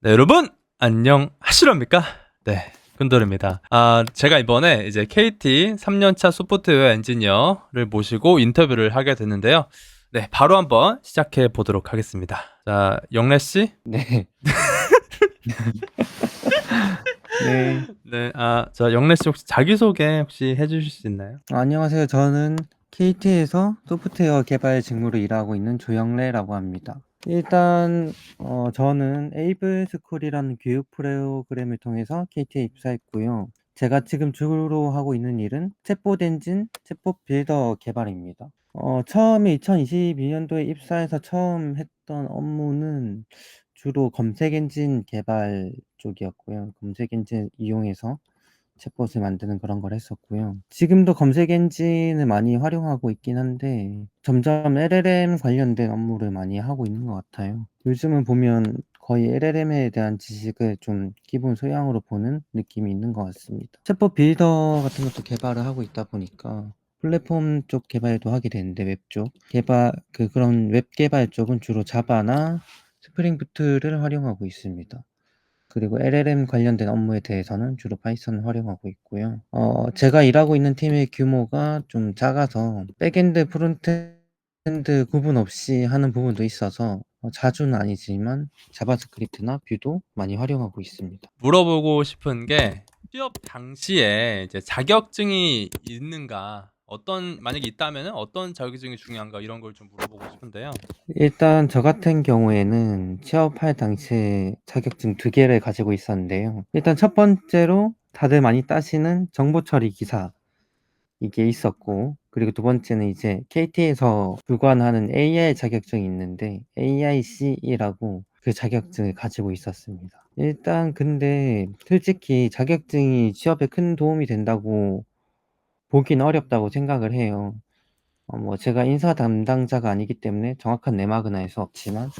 네, 여러분 안녕하시렵니까? 네, 꾼돌입니다. 제가 이번에 이제 KT 3년차 소프트웨어 엔지니어를 모시고 인터뷰를 하게 됐는데요. 네, 바로 한번 시작해 보도록 하겠습니다. 자, 영래 씨. 네. 네. 네, 저 영래 씨 혹시 자기소개 혹시 해주실 수 있나요? 안녕하세요. 저는 KT에서 소프트웨어 개발 직무로 일하고 있는 조영래라고 합니다. 일단 저는 에이블 스쿨이라는 교육 프로그램을 통해서 KT에 입사했고요. 제가 지금 주로 하고 있는 일은 챗봇 엔진, 챗봇 빌더 개발입니다. 처음에 2022년도에 입사해서 처음 했던 업무는 주로 검색 엔진 개발 쪽이었고요. 검색 엔진 이용해서 챗봇을 만드는 그런 걸 했었고요. 지금도 검색 엔진을 많이 활용하고 있긴 한데 점점 LLM 관련된 업무를 많이 하고 있는 것 같아요. 요즘은 보면 거의 LLM에 대한 지식을 좀 기본 소양으로 보는 느낌이 있는 것 같습니다. 챗봇 빌더 같은 것도 개발을 하고 있다 보니까 플랫폼 쪽 개발도 하게 되는데 웹 쪽 개발 그런 웹 개발 쪽은 주로 자바나 스프링 부트를 활용하고 있습니다. 그리고 LLM 관련된 업무에 대해서는 주로 파이썬을 활용하고 있고요. 제가 일하고 있는 팀의 규모가 좀 작아서 백엔드, 프론트엔드 구분 없이 하는 부분도 있어서 자주는 아니지만 자바스크립트나 뷰도 많이 활용하고 있습니다. 물어보고 싶은 게 취업 당시에 이제 자격증이 있는가, 만약에 있다면 어떤 자격증이 중요한가 이런 걸 좀 물어보고 싶은데요. 일단 저 같은 경우에는 취업할 당시에 자격증 두 개를 가지고 있었는데요. 일단 첫 번째로 다들 많이 따시는 정보 처리 기사 이게 있었고, 그리고 두 번째는 이제 KT에서 주관하는 AI 자격증이 있는데 AIC이라고 그 자격증을 가지고 있었습니다. 일단 근데 솔직히 자격증이 취업에 큰 도움이 된다고 보긴 어렵다고 생각을 해요. 뭐 제가 인사 담당자가 아니기 때문에 정확한 내막은 알 수 없지만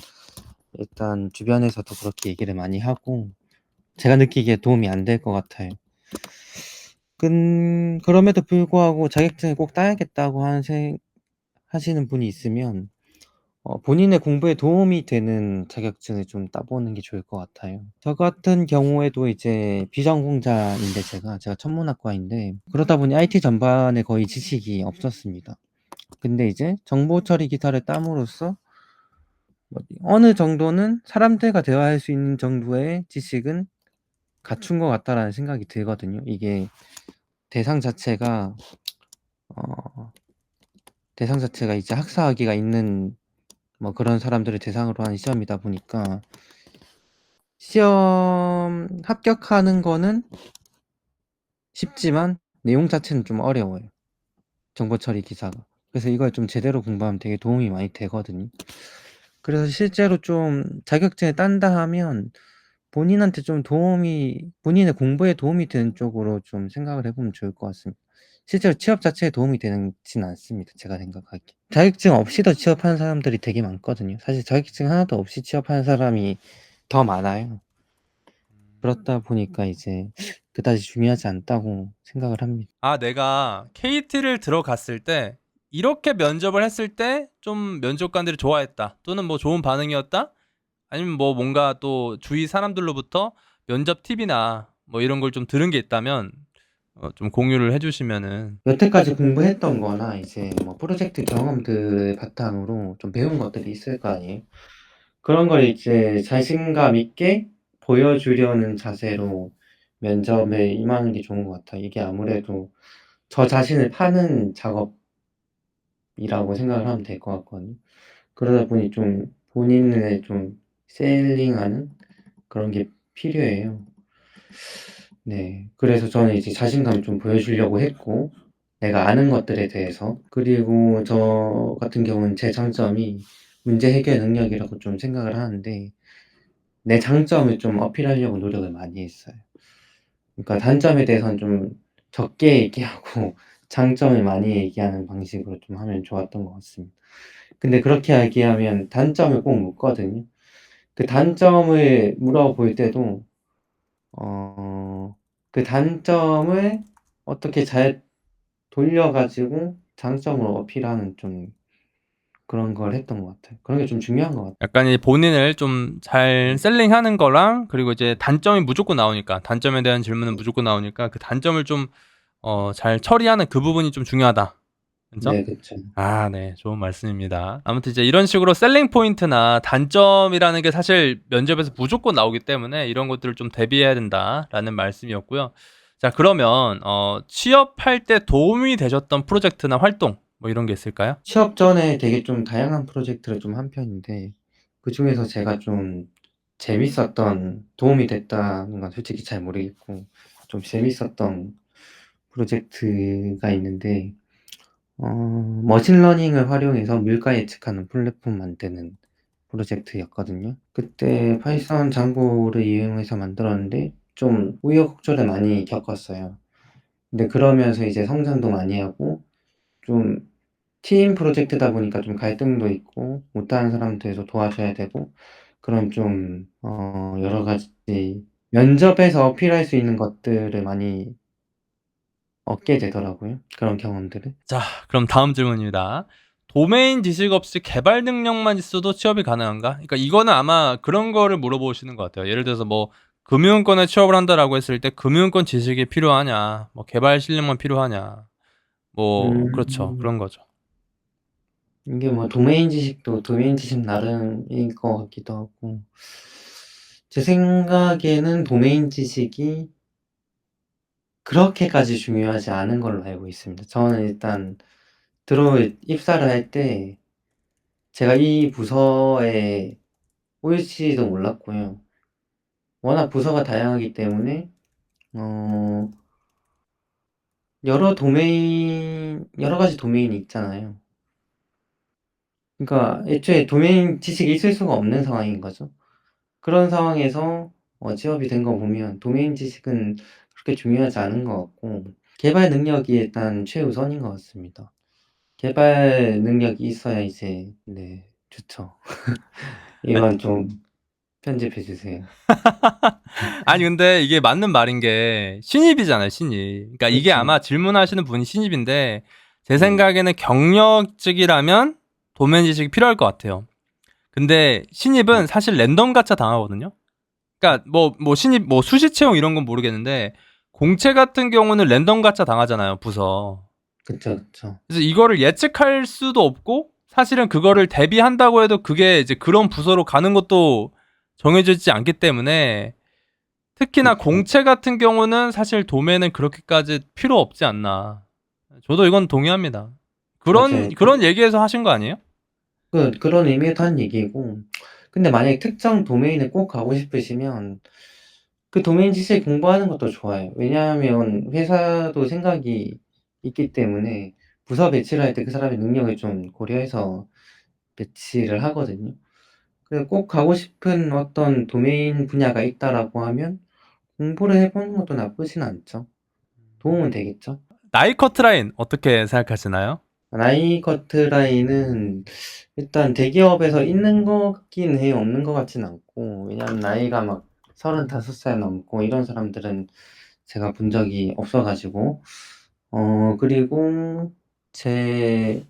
일단 주변에서도 그렇게 얘기를 많이 하고 제가 느끼기에 도움이 안 될 것 같아요. 그럼에도 불구하고 자격증을 꼭 따야겠다고 하시는 분이 있으면 본인의 공부에 도움이 되는 자격증을 좀 따보는 게 좋을 것 같아요. 저 같은 경우에도 이제 비전공자인데 제가 천문학과인데 그러다 보니 IT 전반에 거의 지식이 없었습니다. 근데 이제 정보 처리 기사를 땀으로써 어느 정도는 사람들과 대화할 수 있는 정도의 지식은 갖춘 것 같다라는 생각이 들거든요. 이게 대상 자체가 어 대상 자체가 이제 학사학위가 있는 뭐 그런 사람들을 대상으로 하는 시험이다 보니까 시험 합격하는 거는 쉽지만 내용 자체는 좀 어려워요. 정보 처리 기사가. 그래서 이걸 좀 제대로 공부하면 되게 도움이 많이 되거든요. 그래서 실제로 좀 자격증을 딴다 하면 본인한테 좀 본인의 공부에 도움이 되는 쪽으로 좀 생각을 해보면 좋을 것 같습니다. 실제로 취업 자체에 도움이 되지는 않습니다. 제가 생각하기에. 자격증 없이도 취업하는 사람들이 되게 많거든요. 사실 자격증 하나도 없이 취업하는 사람이 더 많아요. 그렇다 보니까 이제 그다지 중요하지 않다고 생각을 합니다. 내가 KT를 들어갔을 때 이렇게 면접을 했을 때 좀 면접관들이 좋아했다. 또는 뭐 좋은 반응이었다. 아니면 뭐 뭔가 또 주위 사람들로부터 면접 팁이나 뭐 이런 걸 좀 들은 게 있다면 좀 공유를 해주시면은. 여태까지 공부했던 거나 이제 뭐 프로젝트 경험들을 바탕으로 좀 배운 것들이 있을 거 아니에요. 그런 걸 이제 자신감 있게 보여주려는 자세로 면접에 임하는 게 좋은 것 같아요. 이게 아무래도 저 자신을 파는 작업이라고 생각을 하면 될 것 같거든요. 그러다 보니 좀 본인을 좀 셀링하는 그런 게 필요해요. 네. 그래서 저는 이제 자신감을 좀 보여주려고 했고, 내가 아는 것들에 대해서. 그리고 저 같은 경우는 제 장점이 문제 해결 능력이라고 좀 생각을 하는데, 내 장점을 좀 어필하려고 노력을 많이 했어요. 그러니까 단점에 대해서는 좀 적게 얘기하고, 장점을 많이 얘기하는 방식으로 좀 하면 좋았던 것 같습니다. 근데 그렇게 얘기하면 단점을 꼭 묻거든요. 그 단점을 물어볼 때도 어 그 단점을 어떻게 잘 돌려 가지고 장점을 어필하는 좀 그런 걸 했던 것 같아요. 그런 게 좀 중요한 것 같아요. 약간 이 본인을 좀 잘 셀링하는 거랑 그리고 이제 단점이 무조건 나오니까 단점에 대한 질문은 무조건 나오니까 그 단점을 좀 잘 처리하는 그 부분이 좀 중요하다. 그죠? 네, 그쵸. 아, 네. 좋은 말씀입니다. 아무튼 이제 이런 식으로 셀링 포인트나 단점이라는 게 사실 면접에서 무조건 나오기 때문에 이런 것들을 좀 대비해야 된다라는 말씀이었고요. 자, 그러면 취업할 때 도움이 되셨던 프로젝트나 활동 뭐 이런 게 있을까요? 취업 전에 되게 좀 다양한 프로젝트를 좀 한 편인데, 그중에서 제가 좀 재밌었던, 도움이 됐다는 건 솔직히 잘 모르겠고, 좀 재밌었던 프로젝트가 있는데, 머신러닝을 활용해서 물가 예측하는 플랫폼 만드는 프로젝트였거든요. 그때 파이썬 장고를 이용해서 만들었는데, 좀 우여곡절을 많이 겪었어요. 근데 그러면서 이제 성장도 많이 하고, 좀 팀 프로젝트다 보니까 좀 갈등도 있고, 못하는 사람들도 도와줘야 되고, 그런 좀, 여러 가지 면접에서 어필할 수 있는 것들을 많이 얻게 되더라고요. 그런 경험들을. 자, 그럼 다음 질문입니다. 도메인 지식 없이 개발 능력만 있어도 취업이 가능한가? 그러니까 이거는 아마 그런 거를 물어보시는 것 같아요. 예를 들어서 뭐 금융권에 취업을 한다라고 했을 때 금융권 지식이 필요하냐? 뭐 개발 실력만 필요하냐? 뭐 그렇죠. 음, 그런 거죠. 이게 뭐 도메인 지식도 도메인 지식 나름일 것 같기도 하고, 제 생각에는 도메인 지식이 그렇게까지 중요하지 않은 걸로 알고 있습니다. 저는 일단 입사를 할 때 제가 이 부서에 꼬일지도 몰랐고요. 워낙 부서가 다양하기 때문에 어 여러 가지 도메인이 있잖아요. 그러니까 애초에 도메인 지식이 있을 수가 없는 상황인 거죠. 그런 상황에서 취업이 된 거 보면 도메인 지식은 그렇게 중요하지 않은 것 같고, 개발 능력이 일단 최우선인 것 같습니다. 개발 능력이 있어야 이제, 네, 좋죠. 이건 좀 편집해 주세요. 아니 근데 이게 맞는 말인 게 신입이잖아요, 신입. 그러니까 이게 그렇죠. 아마 질문하시는 분이 신입인데 제 네. 생각에는 경력직이라면 도면 지식이 필요할 것 같아요. 근데 신입은 사실 랜덤 가차 당하거든요. 그러니까 뭐 신입 뭐 수시 채용 이런 건 모르겠는데 공채 같은 경우는 랜덤 가차 당하잖아요, 부서. 그쵸, 그쵸. 그래서 이거를 예측할 수도 없고 사실은 그거를 대비한다고 해도 그게 이제 그런 부서로 가는 것도 정해져 있지 않기 때문에 특히나 그쵸. 공채 같은 경우는 사실 도매는 그렇게까지 필요 없지 않나. 저도 이건 동의합니다. 맞아요. 그런 얘기에서 하신 거 아니에요? 그런 의미에서 한 얘기고, 근데 만약에 특정 도메인에 꼭 가고 싶으시면 그 도메인 지식 공부하는 것도 좋아요. 왜냐하면 회사도 생각이 있기 때문에 부서 배치를 할 때 그 사람의 능력을 좀 고려해서 배치를 하거든요. 그래서 꼭 가고 싶은 어떤 도메인 분야가 있다라고 하면 공부를 해보는 것도 나쁘진 않죠. 도움은 되겠죠. 나이 커트라인 어떻게 생각하시나요? 라이 커트라인은 일단 대기업에서 있는 것 같긴 해요. 없는 것 같진 않고. 왜냐면 나이가 막 35살 넘고 이런 사람들은 제가 본 적이 없어가지고. 그리고 제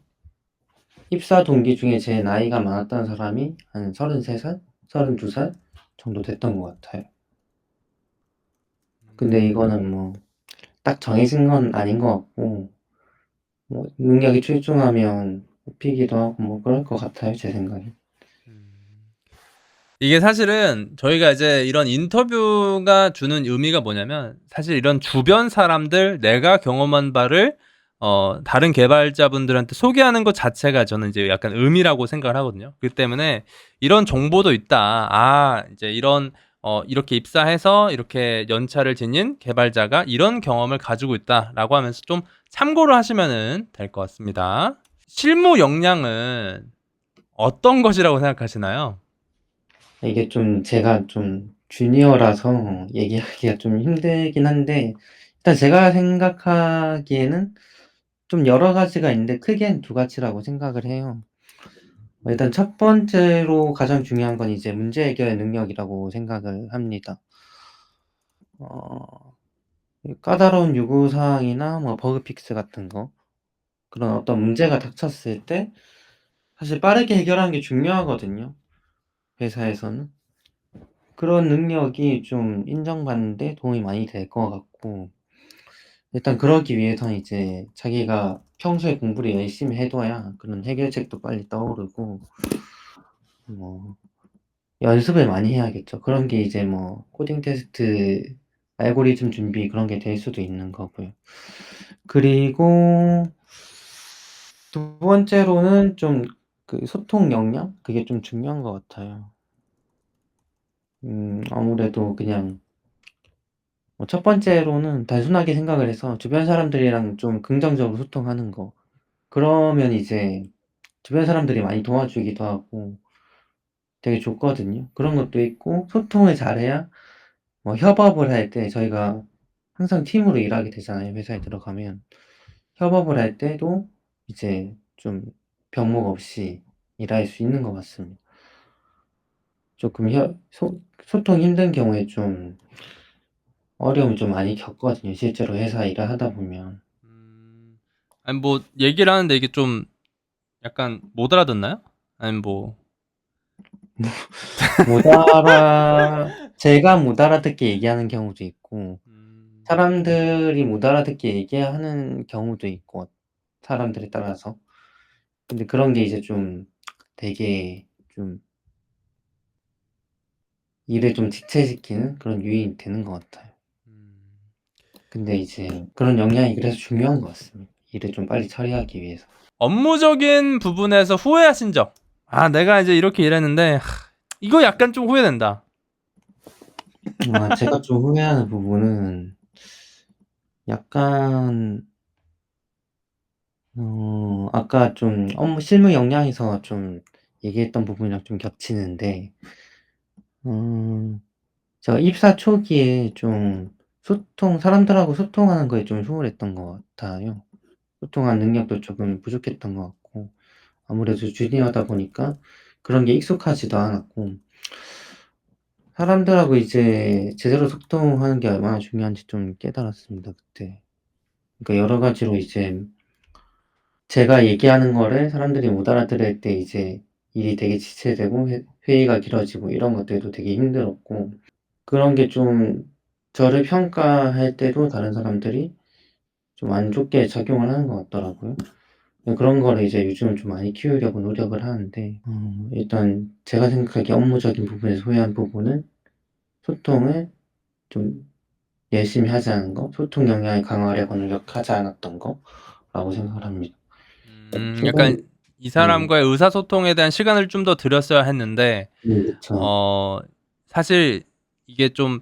입사 동기 중에 제 나이가 많았던 사람이 한 33살? 32살 정도 됐던 것 같아요. 근데 이거는 뭐 딱 정해진 건 아닌 것 같고, 뭐 능력이 출중하면 뽑히기도 하고 뭐 그럴 것 같아요, 제 생각에. 이게 사실은 저희가 이제 이런 인터뷰가 주는 의미가 뭐냐면 사실 이런 주변 사람들 내가 경험한 바를 다른 개발자분들한테 소개하는 것 자체가 저는 이제 약간 의미라고 생각을 하거든요. 그렇기 때문에 이런 정보도 있다. 아, 이제 이렇게 입사해서 이렇게 연차를 지닌 개발자가 이런 경험을 가지고 있다라고 하면서 좀 참고를 하시면은 될 것 같습니다. 실무 역량은 어떤 것이라고 생각하시나요? 이게 좀 제가 좀 주니어라서 얘기하기가 좀 힘들긴 한데, 일단 제가 생각하기에는 좀 여러 가지가 있는데 크게는 두 가지라고 생각을 해요. 일단 첫 번째로 가장 중요한 건 이제 문제 해결 능력이라고 생각을 합니다. 어, 까다로운 요구사항이나 뭐 버그 픽스 같은 거, 그런 어떤 문제가 닥쳤을 때 사실 빠르게 해결하는 게 중요하거든요, 회사에서는. 그런 능력이 좀 인정받는 데 도움이 많이 될 것 같고, 일단 그러기 위해서는 이제 자기가 평소에 공부를 열심히 해둬야 그런 해결책도 빨리 떠오르고, 뭐 연습을 많이 해야겠죠. 그런 게 이제 뭐 코딩 테스트, 알고리즘 준비 그런 게 될 수도 있는 거고요. 그리고 두 번째로는 좀 그 소통 역량? 그게 좀 중요한 것 같아요. 아무래도 그냥 첫 번째로는 단순하게 생각을 해서 주변 사람들이랑 좀 긍정적으로 소통하는 거. 그러면 이제 주변 사람들이 많이 도와주기도 하고 되게 좋거든요. 그런 것도 있고, 소통을 잘해야 뭐 협업을 할 때 저희가 항상 팀으로 일하게 되잖아요, 회사에 들어가면. 협업을 할 때도 이제 좀 병목 없이 일할 수 있는 것 같습니다. 조금 소통이 힘든 경우에 좀 어려움을 좀 많이 겪거든요, 실제로 회사 일을 하다 보면. 아니 뭐 얘기를 하는데 이게 좀 약간 못 알아듣나요? 아니면 뭐 제가 못 알아듣게 얘기하는 경우도 있고, 음, 사람들이 못 알아듣게 얘기하는 경우도 있고, 사람들에 따라서. 근데 그런 게 이제 좀 되게 좀 일을 좀 지체시키는 그런 요인이 되는 것 같아요. 음. 근데 이제 그런 역량이 그래서 중요한 것 같습니다. 일을 좀 빨리 처리하기 위해서. 업무적인 부분에서 후회하신 적. 아, 내가 이제 이렇게 일했는데 이거 약간 좀 후회된다. 제가 좀 후회하는 부분은 약간 아까 좀 업무 실무 역량에서 좀 얘기했던 부분이랑 좀 겹치는데, 음 제가 입사 초기에 좀 사람들하고 소통하는 거에 좀 소홀했던 것 같아요. 소통하는 능력도 조금 부족했던 것 같고, 아무래도 주니어다 보니까 그런 게 익숙하지도 않았고, 사람들하고 이제 제대로 소통하는 게 얼마나 중요한지 좀 깨달았습니다, 그때. 그러니까 여러 가지로 이제 제가 얘기하는 거를 사람들이 못 알아들을 때 이제 일이 되게 지체되고 회의가 길어지고 이런 것들도 되게 힘들었고, 그런 게 좀 저를 평가할 때도 다른 사람들이 좀 안 좋게 작용을 하는 것 같더라고요. 그런 거를 이제 요즘은 좀 많이 키우려고 노력을 하는데, 일단 제가 생각하기에 업무적인 부분에서 후회한 부분은 소통을 좀 열심히 하지 않은 거, 소통 역량을 강화하려고 노력하지 않았던 거라고 생각을 합니다. 약간 조금. 이 네. 사람과의 의사소통에 대한 시간을 좀 더 들였어야 했는데 네, 그쵸. 어 사실 이게 좀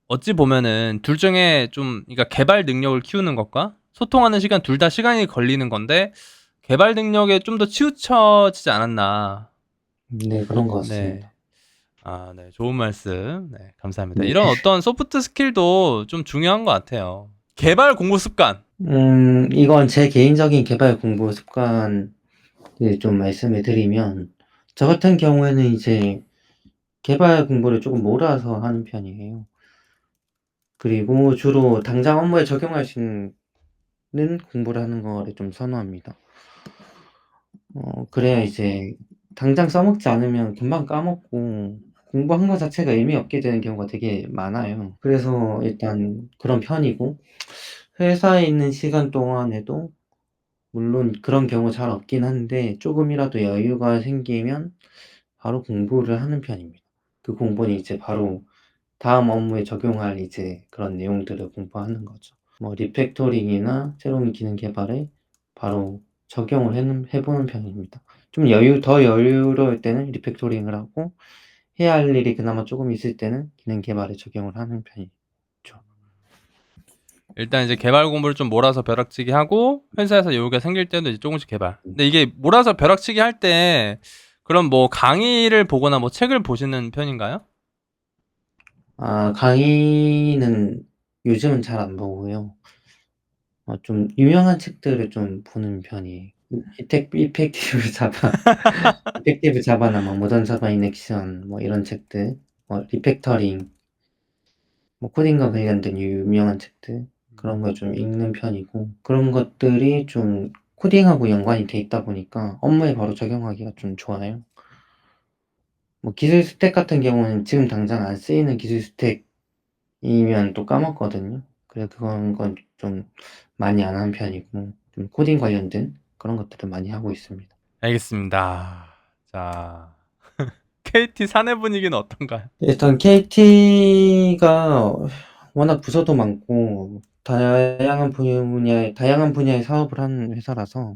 어찌 보면은 둘 중에 좀 그러니까 개발 능력을 키우는 것과 소통하는 시간 둘 다 시간이 걸리는 건데 개발 능력에 좀 더 치우쳐지지 않았나. 네, 그런 것 네. 같습니다. 아, 네. 좋은 말씀. 네, 감사합니다. 네. 이런 어떤 소프트 스킬도 좀 중요한 것 같아요. 개발 공부 습관. 이건 제 개인적인 개발 공부 습관을 좀 말씀을 드리면, 저 같은 경우에는 이제 개발 공부를 조금 몰아서 하는 편이에요. 그리고 주로 당장 업무에 적용할 수 있는 공부를 하는 거를 좀 선호합니다. 그래야 이제 당장 써먹지 않으면 금방 까먹고 공부한 거 자체가 의미 없게 되는 경우가 되게 많아요. 그래서 일단 그런 편이고, 회사에 있는 시간 동안에도 물론 그런 경우 잘 없긴 한데 쪼금이라도 여유가 생기면 바로 공부를 하는 편입니다. 그 공부는 이제 바로 다음 업무에 적용할 이제 그런 내용들을 공부하는 거죠. 뭐 리팩토링이나 새로운 기능 개발에 바로 적용을 해 보는 편입니다. 좀 더 여유로울 때는 리팩토링을 하고, 해야 할 일이 그나마 쪼금 있을 때는 기능 개발에 적용을 하는 편이죠. 일단 이제 개발 공부를 좀 몰아서 벼락치기 하고 회사에서 여유가 생길 때도 이제 조금씩 개발. 음. 근데 이게 몰아서 벼락치기 할 때 그럼 뭐 강의를 보거나 뭐 책을 보시는 편인가요? 강의는 요즘은 잘 안 보고요. 좀 유명한 책들을 좀 보는 편이에요. 이펙티브 자바, 이펙티브 자바나 뭐 모던 자바 인 액션 뭐 이런 책들, 리팩터링, 뭐 코딩과 관련된 유명한 책들, 그런 걸 좀 읽는 편이고, 그런 것들이 좀 코딩하고 연관이 돼 있다 보니까 업무에 바로 적용하기가 좀 좋아요. 뭐 기술 스택 같은 경우는 지금 당장 안 쓰이는 기술 스택이면 또 까먹거든요. 그래서 그건 건 좀 많이 안 하는 편이고 좀 코딩 관련된 그런 것들을 많이 하고 있습니다. 알겠습니다. 자, KT 사내 분위기는 어떤가요? 일단 KT가 워낙 부서도 많고 다양한 분야의 사업을 하는 회사라서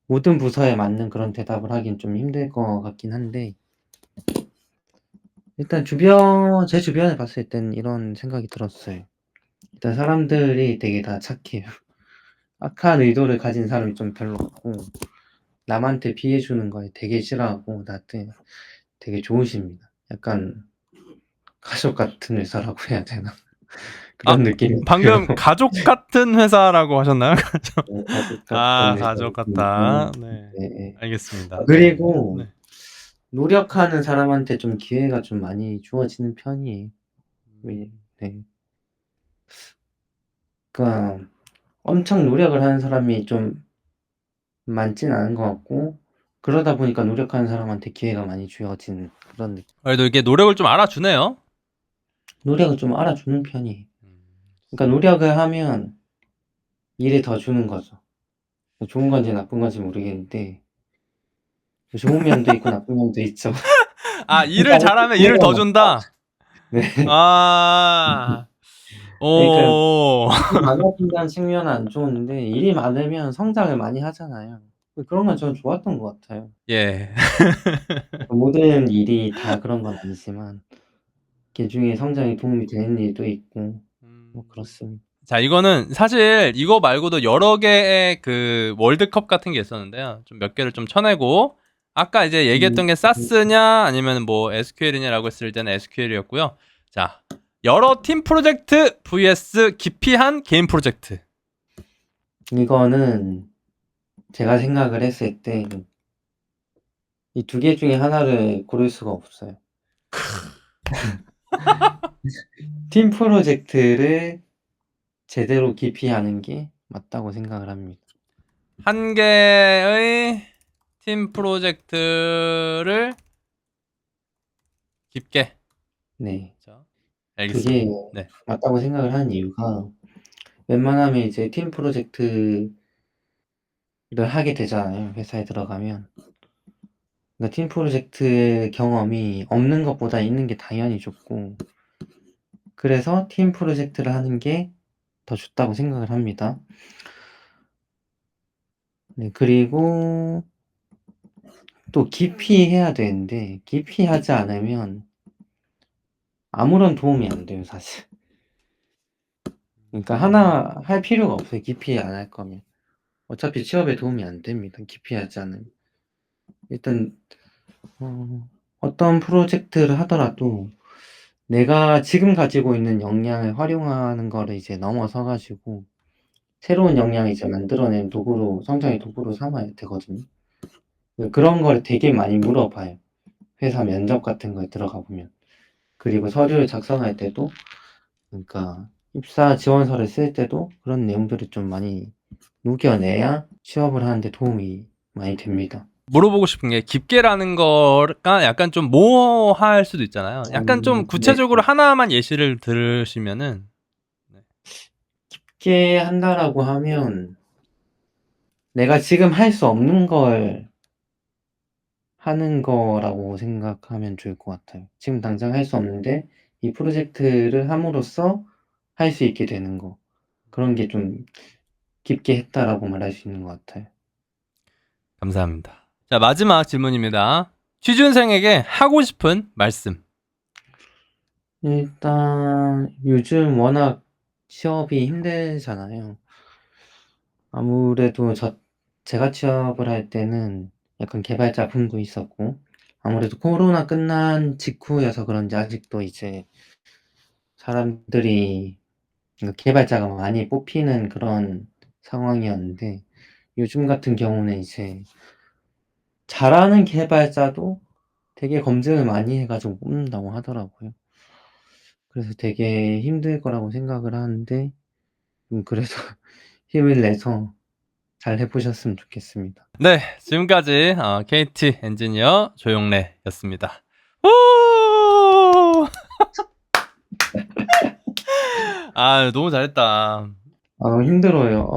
모든 부서에 맞는 그런 대답을 하긴 좀 힘들 것 같긴 한데 일단 제 주변에 봤을 땐 이런 생각이 들었어요. 일단 사람들이 되게 다 착해요. 악한 의도를 가진 사람이 좀 별로 없고 남한테 피해 주는 걸 되게 싫어하고 나한테 되게 좋으십니다. 약간 가족 같은 회사라고 해야 되나? 아, 그런 느낌이 들어요. 방금 가족 같은 회사라고 하셨나요? 가족. 네, 가족 같은 아, 회사 가족 같다. 느낌이고 네. 네. 알겠습니다. 네. 그리고 네. 노력하는 사람한테 좀 기회가 좀 많이 주어지는 편이에요. 네. 그러니까 엄청 노력을 하는 사람이 좀 많진 않은 것 같고 그러다 보니까 노력하는 사람한테 기회가 많이 주어지는 그런 느낌. 그래도 이게 노력을 좀 알아주네요. 노력을 좀 알아주는 편이에요. 그러니까 노력을 하면 일을 더 주는 거죠. 좋은 건지 나쁜 건지 모르겠는데 좋은 면도 있고 나쁜 면도 있죠. 아, 그러니까 일을 잘하면 일을 기회가 더 많다. 준다. 네. 아, 그러니까 오, 일이 많아진다는 측면은 안 좋은데 일이 많으면 성장을 많이 하잖아요. 그런 건 저는 좋았던 것 같아요. 예. 모든 일이 다 그런 건 아니지만 그중에 성장에 도움이 되는 일도 있고 뭐 그렇습니다. 자, 이거는 사실 이거 말고도 여러 개의 그 월드컵 같은 게 있었는데요. 좀 몇 개를 좀 쳐내고, 아까 이제 음 얘기했던 게 사스냐 아니면 뭐 SQL이냐라고 했을 때는 SQL이었고요. 자, 여러 팀 프로젝트 vs 기피한 개인 프로젝트. 이거는 제가 생각을 했을 때 이 두 개 중에 하나를 고를 수가 없어요. 팀 프로젝트를 제대로 기피하는 게 맞다고 생각을 합니다. 한 개의 팀 프로젝트를 깊게. 네. 자, 그게 알겠습니다. 네. 맞다고 생각을 하는 이유가 웬만하면 이제 팀 프로젝트를 하게 되잖아요, 회사에 들어가면. 그러니까 팀 프로젝트 경험이 없는 것보다 있는 게 당연히 좋고 그래서 팀 프로젝트를 하는 게 더 좋다고 생각을 합니다. 네, 그리고 또 깊이 해야 되는데 깊이 하지 않으면 아무런 도움이 안 돼요, 사실. 그러니까 하나 할 필요가 없어요, 깊이 안 할 거면. 어차피 취업에 도움이 안 됩니다, 깊이 하지 않으면. 일단 어떤 프로젝트를 하더라도 내가 지금 가지고 있는 역량을 활용하는 거를 이제 넘어서 가지고 새로운 역량을 이제 만들어낸 도구로 성장의 도구로 삼아야 되거든요. 그런 거를 되게 많이 물어봐요. 회사 면접 같은 거에 들어가 보면. 그리고 서류를 작성할 때도 그러니까 입사 지원서를 쓸 때도 그런 내용들을 좀 많이 녹여내야 취업을 하는데 도움이 많이 됩니다. 물어보고 싶은 게 깊게라는 거가 약간 좀 모호할 수도 있잖아요. 약간 좀 네. 구체적으로 하나만 예시를 들으시면은. 네. 쉽게 한다라고 하면 내가 지금 할 수 없는 걸 하는 거라고 생각하면 좋을 것 같아요. 지금 당장 할 수 없는데 이 프로젝트를 함으로써 할 수 있게 되는 거. 그런 게 좀 깊게 했다라고 말할 수 있는 것 같아요. 감사합니다. 자, 마지막 질문입니다. 취준생에게 하고 싶은 말씀. 일단 요즘 워낙 취업이 힘들잖아요. 아무래도 제가 취업을 할 때는 약간 개발자 붐도 있었고 아무래도 코로나 끝난 직후여서 그런지 아직도 이제 사람들이 개발자가 많이 뽑히는 그런 상황이었는데 요즘 같은 경우는 이제 잘하는 개발자도 되게 검증을 많이 해 가지고 뽑는다고 하더라고요. 그래서 되게 힘들 거라고 생각을 하는데 그래서 힘을 내서 잘 해보셨으면 좋겠습니다. 네, 지금까지 KT 엔지니어 조용래였습니다. 우! 아, 너무 잘했다. 아, 힘들어요.